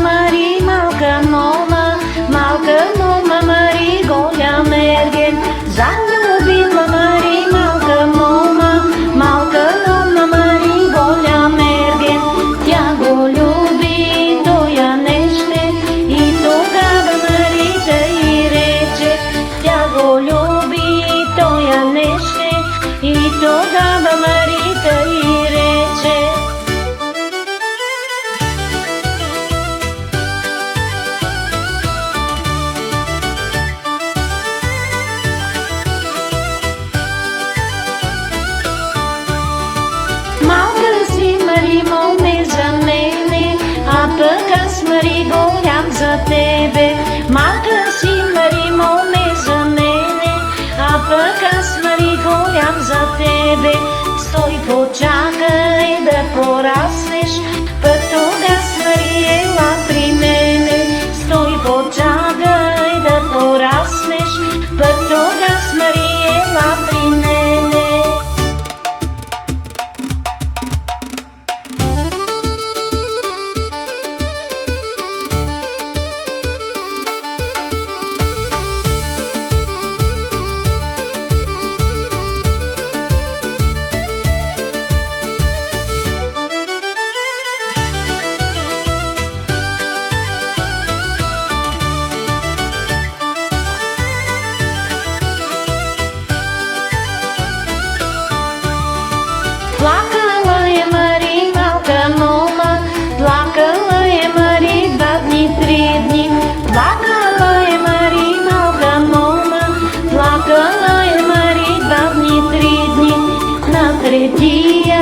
Мари, малка мома Мари, голям ерген. Залюбила Мари, малка мома Мари, голям ерген. Тя го люби, той я неще, и тогава Марита й рече. Тя го люби, той я неще, и тогава Марита й рече. Малка си, Мари, моме за мене, а пък аз, Мари, голям за тебе. Малка си, Мари, моме за мене, а пък аз, Мари, голям за тебе. Стой, почакай да пораснеш, пък тогас, Мари, ела при мене. Стой, почакай да пораснеш, пък тогас, Мари, ела при мене. Плакала е Мари, малка мома, плакала е Мари 2 дни, 3 дни. Плакала е Мари, малка мома, плакала е Мари 2 дни, 3 дни. На третия